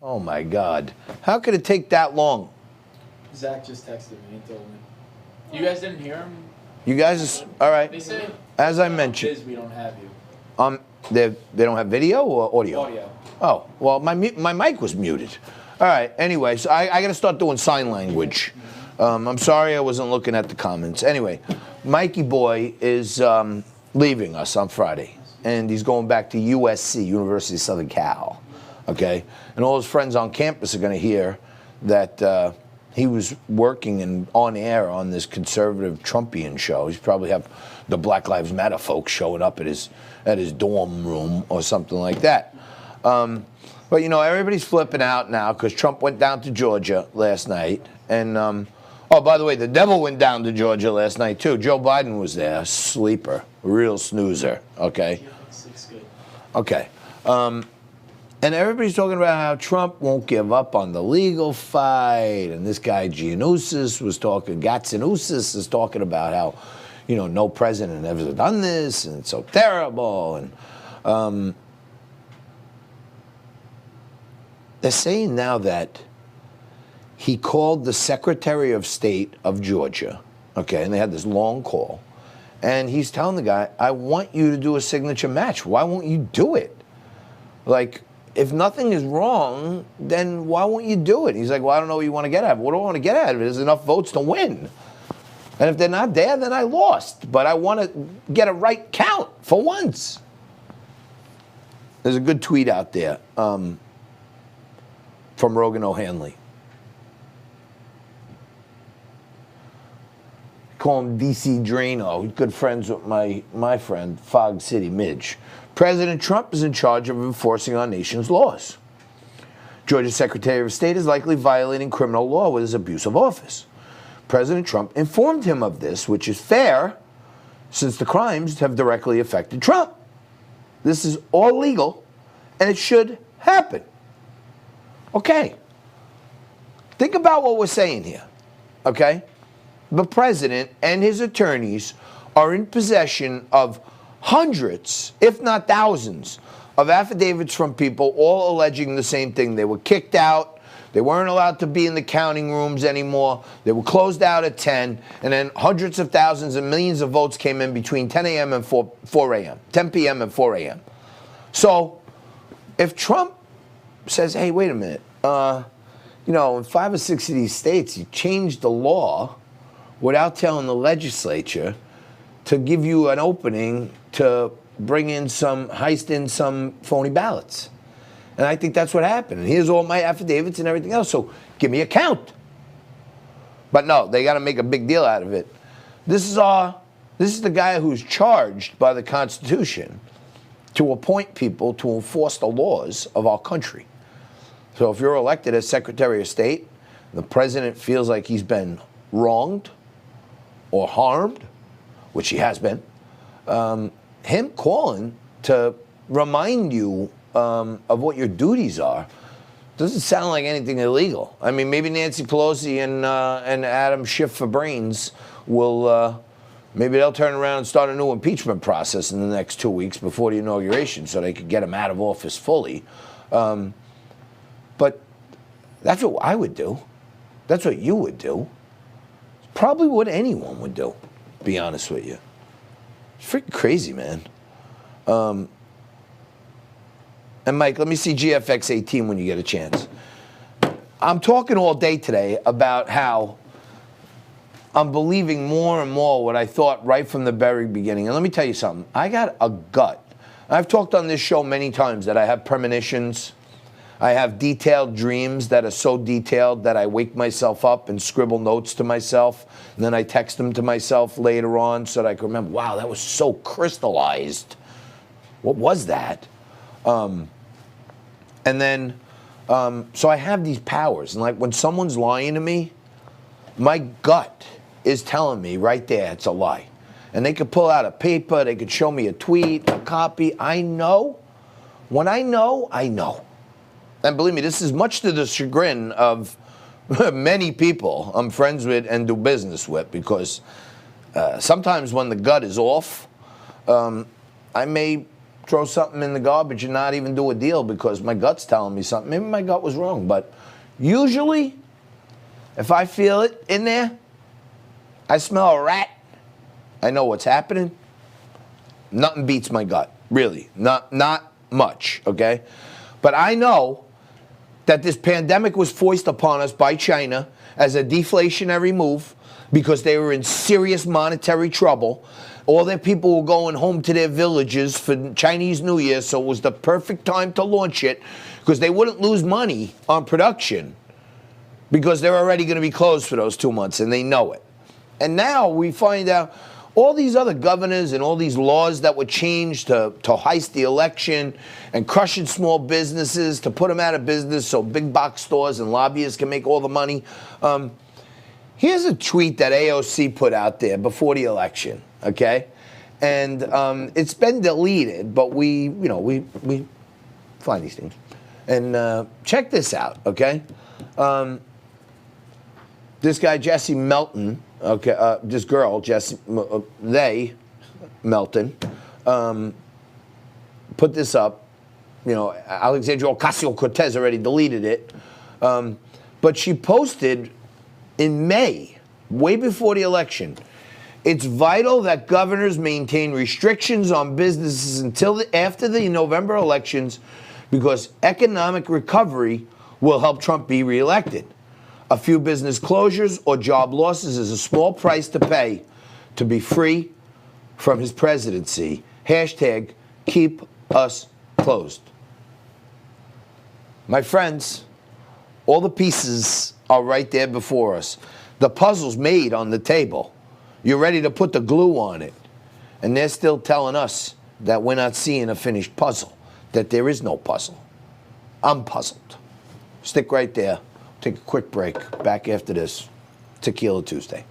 Oh, my God. How could it take that long? Zach just texted me and told me. You guys didn't hear him? You guys, all right. They say, as I mentioned, we don't have you. They don't have video or audio? Audio. Oh, well, my mic was muted. All right, anyway, so I got to start doing sign language. I'm sorry I wasn't looking at the comments. Anyway, Mikey Boy is leaving us on Friday, and he's going back to USC, University of Southern Cal, okay? And all his friends on campus are going to hear that he was working and on air on this conservative Trumpian show. He's probably have the Black Lives Matter folks showing up at his dorm room or something like that. But, you know, everybody's flipping out now because Trump went down to Georgia last night. And, oh, by the way, the devil went down to Georgia last night, too. Joe Biden was there, sleeper, real snoozer, okay? Okay. And everybody's talking about how Trump won't give up on the legal fight. And this guy, Giannousis, was talking, Gatsianousis is talking about how, you know, no president has ever done this, and it's so terrible. And they're saying now that he called the Secretary of State of Georgia, okay, and they had this long call. And he's telling the guy, I want you to do a signature match. Why won't you do it? Like, if nothing is wrong, then why won't you do it? He's like, well, I don't know what you want to get out of it. What do I want to get out of it? There's enough votes to win. And if they're not there, then I lost. But I want to get a right count for once. There's a good tweet out there from Rogan O'Hanley. Call him DC Drano. He's good friends with my friend, Fog City Midge. President Trump is in charge of enforcing our nation's laws. Georgia's Secretary of State is likely violating criminal law with his abuse of office. President Trump informed him of this, which is fair, since the crimes have directly affected Trump. This is all legal, and it should happen. Okay. Think about what we're saying here, okay? The president and his attorneys are in possession of hundreds, if not thousands, of affidavits from people all alleging the same thing. They were kicked out. They weren't allowed to be in the counting rooms anymore. They were closed out at 10, and then hundreds of thousands and millions of votes came in between 10 a.m. and 4 a.m., 10 p.m. and 4 a.m. So if Trump says, hey, wait a minute, you know, in 5 or 6 of these states, you changed the law without telling the legislature to give you an opening to bring in heist in some phony ballots. And I think that's what happened. And here's all my affidavits and everything else, so give me a count. But no, they got to make a big deal out of it. This is the guy who's charged by the Constitution to appoint people to enforce the laws of our country. So if you're elected as Secretary of State, the president feels like he's been wronged or harmed, which he has been, him calling to remind you of what your duties are doesn't sound like anything illegal. I mean, maybe Nancy Pelosi and Adam Schiff for brains will, maybe they'll turn around and start a new impeachment process in the next 2 weeks before the inauguration so they could get him out of office fully. But that's what I would do. That's what you would do. Probably what anyone would do, to be honest with you. It's freaking crazy, man. And Mike, let me see GFX 18 when you get a chance. I'm talking all day today about how I'm believing more and more what I thought right from the very beginning. And let me tell you something. I got a gut. I've talked on this show many times that I have premonitions. I have detailed dreams that are so detailed that I wake myself up and scribble notes to myself. And then I text them to myself later on so that I can remember, wow, that was so crystallized. What was that? And then, so I have these powers. And like when someone's lying to me, my gut is telling me right there it's a lie. And they could pull out a paper, they could show me a tweet, a copy. I know. When I know, I know. And believe me, this is much to the chagrin of many people I'm friends with and do business with, because sometimes when the gut is off, I may throw something in the garbage and not even do a deal because my gut's telling me something. Maybe my gut was wrong, but usually, if I feel it in there, I smell a rat, I know what's happening. Nothing beats my gut, really. Not much, okay? But I know that this pandemic was foisted upon us by China as a deflationary move because they were in serious monetary trouble. All their people were going home to their villages for Chinese New Year, so it was the perfect time to launch it because they wouldn't lose money on production because they're already going to be closed for those 2 months, and they know it. And now we find out all these other governors and all these laws that were changed to heist the election and crushing small businesses to put them out of business so big box stores and lobbyists can make all the money. Here's a tweet that AOC put out there before the election, okay? And it's been deleted, but we find these things. And check this out, okay? This guy, Jesse Melton, okay, this girl, Melton, put this up. You know, Alexandria Ocasio-Cortez already deleted it. But she posted in May, way before the election, it's vital that governors maintain restrictions on businesses until after the November elections because economic recovery will help Trump be reelected. A few business closures or job losses is a small price to pay to be free from his presidency. Hashtag keep us closed. My friends, all the pieces are right there before us. The puzzle's made on the table. You're ready to put the glue on it. And they're still telling us that we're not seeing a finished puzzle, that there is no puzzle. I'm puzzled. Stick right there. Take a quick break. Back after this. Tequila Tuesday.